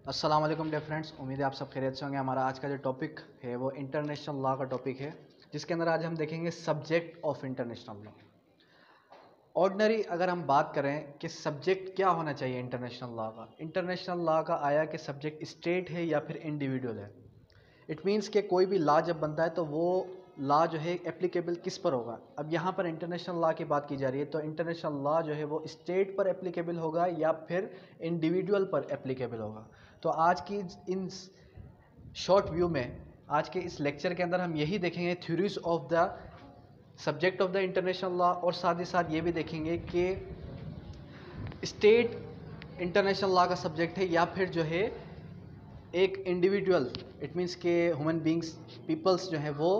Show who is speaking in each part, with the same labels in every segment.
Speaker 1: अस्सलाम वालेकुम dear friends, उम्मीद है आप सब खैरियत से होंगे। हमारा आज का जो टॉपिक है वो इंटरनेशनल लॉ का टॉपिक है, जिसके अंदर आज हम देखेंगे subject of international law. Ordinary अगर हम बात करें कि सब्जेक्ट क्या होना चाहिए इंटरनेशनल लॉ का आया कि सब्जेक्ट स्टेट है या फिर इंडिविजुअल है। इट मीन्स कि कोई भी लॉ जब बनता है तो वो लॉ जो है एप्लीकेबल किस पर होगा। अब यहाँ पर इंटरनेशनल लॉ की बात की जा रही है, तो इंटरनेशनल लॉ जो है वो स्टेट पर एप्लीकेबल होगा या फिर इंडिविजुअल पर एप्लीकेबल होगा। तो आज की इन शॉर्ट व्यू में, आज के इस लेक्चर के अंदर हम यही देखेंगे theories of the subject of the international law, और साथ ही साथ ये भी देखेंगे कि स्टेट इंटरनेशनल लॉ का सब्जेक्ट है या फिर जो है एक इंडिविजुअल, इट मीन्स के ह्यूमन बींग्स, पीपल्स जो है वो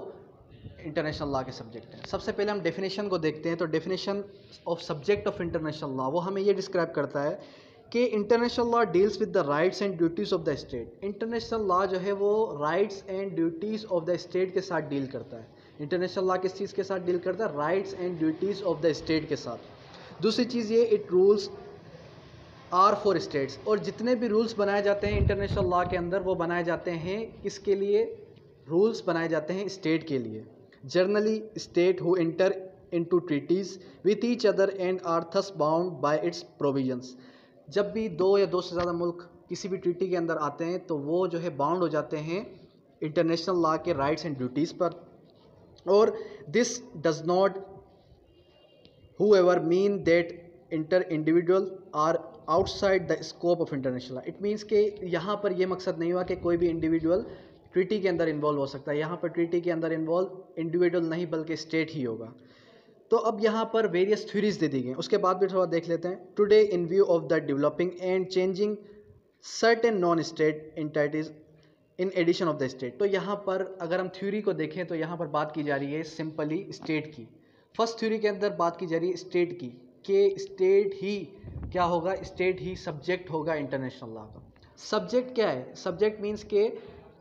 Speaker 1: इंटरनेशनल लॉ के सब्जेक्ट हैं। सबसे पहले हम डेफिनेशन को देखते हैं। तो definition of subject of international law वो हमें ये डिस्क्राइब करता है कि international law deals with the rights and duties of the state. International law जो है वो rights and duties of the state के साथ डील करता है। इंटरनेशनल लॉ किस चीज़ के साथ डील करता है? Rights and duties of the state के साथ। दूसरी चीज़ ये, it rules are for states, और जितने भी रूल्स बनाए जाते हैं इंटरनेशनल लॉ के अंदर वो बनाए जाते हैं किसके लिए? रूल्स बनाए जाते हैं स्टेट के लिए। Generally state who enter into treaties with each other and are thus bound by its provisions. जब भी दो या दो से ज़्यादा मुल्क किसी भी ट्रीटी के अंदर आते हैं तो वो जो है बाउंड हो जाते हैं इंटरनेशनल लॉ के राइट्स एंड ड्यूटीज़ पर। और this does not whoever mean that inter-individual are outside the scope of international law। It means के यहाँ पर ये मकसद नहीं हुआ कि कोई भी इंडिविजुअल ट्रीटी के अंदर इन्वॉल्व हो सकता है। यहाँ पर ट्रीटी के अंदर इन्वॉल्व इंडिविजुअल नहीं बल्कि स्टेट ही होगा। तो अब यहाँ पर वेरियस थ्योरीज दे दी गई, उसके बाद भी थोड़ा देख लेते हैं। Today in view of the developing and changing certain non state entities in addition of the state. तो यहाँ पर अगर हम थ्योरी को देखें तो यहाँ पर बात की जा रही है सिंपली स्टेट की। फर्स्ट थ्योरी के अंदर बात की जा रही है स्टेट की, कि स्टेट ही क्या होगा? स्टेट ही सब्जेक्ट होगा इंटरनेशनल लॉ का। सब्जेक्ट क्या है? सब्जेक्ट मीन्स के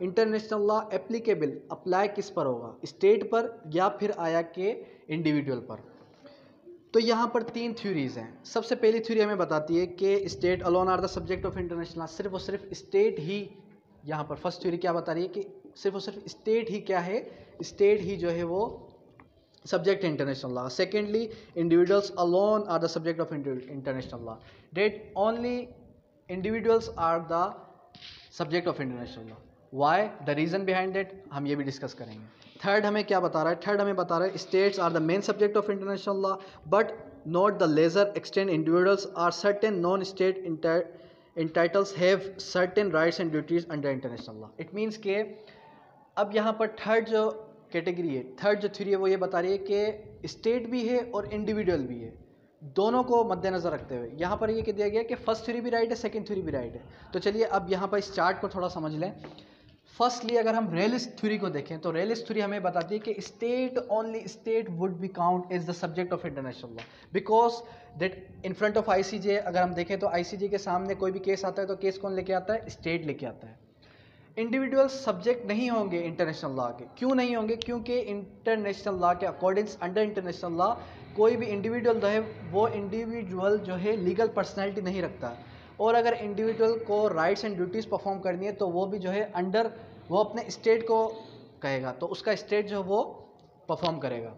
Speaker 1: इंटरनेशनल लॉ एप्लीकेबल, अप्लाई किस पर होगा? स्टेट पर या फिर आया के इंडिविजुअल पर। तो यहाँ पर तीन थ्योरीज हैं। सबसे पहली थ्योरी हमें बताती है कि state alone are the subject of international law. सिर्फ और सिर्फ स्टेट ही, यहाँ पर फर्स्ट थ्योरी क्या बता रही है कि सिर्फ और सिर्फ स्टेट ही क्या है? स्टेट ही जो है वो subject international law. Secondly, individuals alone are the subject of international law. That only individuals are the subject of international law. Why? The reason behind that हम ये भी डिस्कस करेंगे। थर्ड हमें क्या बता रहा है? थर्ड हमें बता रहा है states are the main subject of international law, but not the lesser extent individuals are certain non-state entitles have certain rights and duties under international law. It means के अब यहाँ पर थर्ड जो कैटेगरी है, थर्ड जो theory है वो ये बता रही है कि स्टेट भी है और इंडिविजुअल भी है, दोनों को मद्देनजर रखते हुए यहाँ पर ये कह दिया गया कि फर्स्ट थ्योरी भी राइट है, सेकंड थ्योरी भी राइट है। तो चलिए अब यहाँ पर इस चार्ट को थोड़ा समझ लें। फर्स्टली अगर हम रियलिस्ट थ्योरी को देखें तो रियलिस्ट थ्योरी हमें बताती है कि state only state would be count as the subject of international law, because that in front of ICJ अगर हम देखें तो आईसीजे के सामने कोई भी केस आता है तो केस कौन लेके आता है? स्टेट लेके आता है। इंडिविजुअल सब्जेक्ट नहीं होंगे इंटरनेशनल लॉ के। क्यों नहीं होंगे? क्योंकि इंटरनेशनल लॉ के अकॉर्डिंग्स अंडर इंटरनेशनल लॉ कोई भी इंडिविजुअल जो है वो इंडिविजुअल जो है लीगल पर्सनैलिटी नहीं रखता, और अगर इंडिविजुअल को राइट्स एंड ड्यूटीज़ परफॉर्म करनी है तो वो भी जो है अंडर वो अपने स्टेट को कहेगा, तो उसका स्टेट जो वो परफॉर्म करेगा।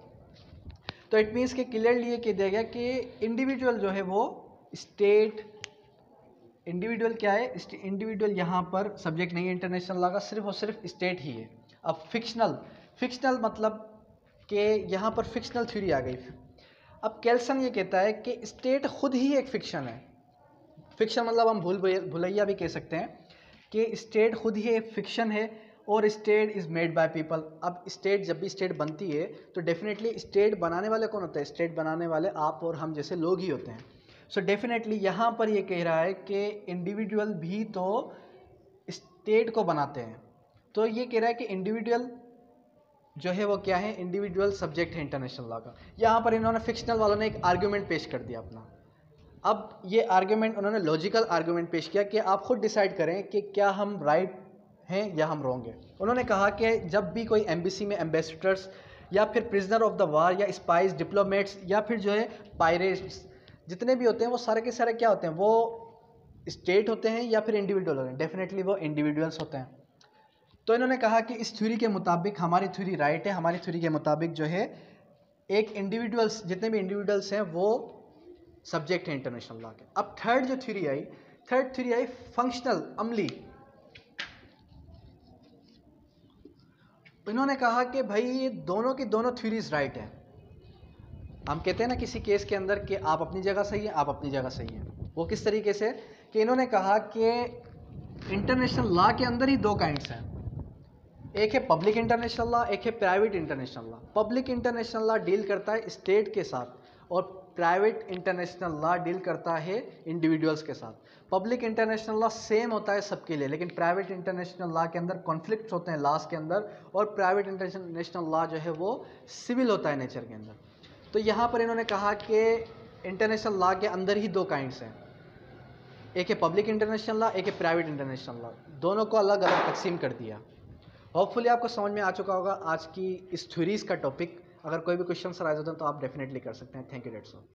Speaker 1: तो इट मीन्स कि क्लियरली ये कह दिया गया कि इंडिविजुअल जो है वो स्टेट, इंडिविजुअल क्या है? इंडिविजुअल यहाँ पर सब्जेक्ट नहीं है इंटरनेशनल लॉ का, सिर्फ और सिर्फ स्टेट ही है। अब फिक्शनल मतलब कि यहाँ पर फिक्शनल थ्योरी आ गई। अब कैल्सन ये कहता है कि स्टेट खुद ही एक फिक्शन है। फिक्शन मतलब हम भुलैया भी कह सकते हैं कि स्टेट खुद ही एक फिक्शन है, और state is made by people. अब स्टेट जब भी स्टेट बनती है तो डेफिनेटली स्टेट बनाने वाले कौन होते हैं? स्टेट बनाने वाले आप और हम जैसे लोग ही होते हैं। सो डेफिनेटली यहाँ पर ये कह रहा है कि इंडिविजुअल भी तो स्टेट को बनाते हैं। तो ये कह रहा है कि इंडिविजुअल जो है वो क्या है? इंडिविजुअल सब्जेक्ट है इंटरनेशनल लॉ का। यहाँ पर इन्होंने फिक्शनल वालों ने एक आर्ग्यूमेंट पेश कर दिया अपना। अब ये आर्ग्यूमेंट उन्होंने लॉजिकल आर्ग्यूमेंट पेश किया कि आप खुद डिसाइड करें कि क्या हम राइट हैं या हम रॉन्ग हैं। उन्होंने कहा कि जब भी कोई एम्बेसी में एम्बेसडर्स या फिर प्रिजनर ऑफ द वार या स्पाइस, डिप्लोमेट्स या फिर जो है पायरेट्स जितने भी होते हैं वो सारे के सारे क्या होते हैं? वो स्टेट होते हैं या फिर इंडिविजुअल होते हैं? डेफिनेटली वो इंडिविजुअल्स होते हैं। तो इन्होंने कहा कि इस थ्योरी के मुताबिक हमारी थ्योरी राइट है, हमारी थ्योरी के मुताबिक जो है एक इंडिविजुअल्स, जितने भी इंडिविजुअल्स हैं वो सब्जेक्ट है इंटरनेशनल लॉ के। अब थर्ड थ्योरी आई फंक्शनल, अमली। इन्होंने कहा कि भाई ये दोनों की दोनों थ्योरीज राइट है। हम कहते हैं ना किसी केस के अंदर कि आप अपनी जगह सही है, आप अपनी जगह सही है। वो किस तरीके से कि इन्होंने कहा कि इंटरनेशनल लॉ के अंदर ही दो काइंड्स हैं, एक है पब्लिक इंटरनेशनल लॉ, एक है private international law. Public international law deal करता है स्टेट के साथ और प्राइवेट इंटरनेशनल लॉ डील करता है इंडिविजुअल्स के साथ। पब्लिक इंटरनेशनल लॉ सेम होता है सबके लिए, लेकिन प्राइवेट इंटरनेशनल लॉ के अंदर कॉन्फ्लिक्ट्स होते हैं लॉस के अंदर, और प्राइवेट इंटरनेशनल लॉ जो है वो सिविल होता है नेचर के अंदर। तो यहाँ पर इन्होंने कहा कि इंटरनेशनल लॉ के अंदर ही दो काइंड्स हैं, एक है पब्लिक इंटरनेशनल लॉ, एक है प्राइवेट इंटरनेशनल लॉ। दोनों को अलग अलग तकसीम कर दिया। होपफुली आपको समझ में आ चुका होगा आज की इस थ्योरीज का टॉपिक। अगर कोई भी क्वेश्चन राइज होते हैं तो आप डेफिनेटली कर सकते हैं। Thank you, that's all.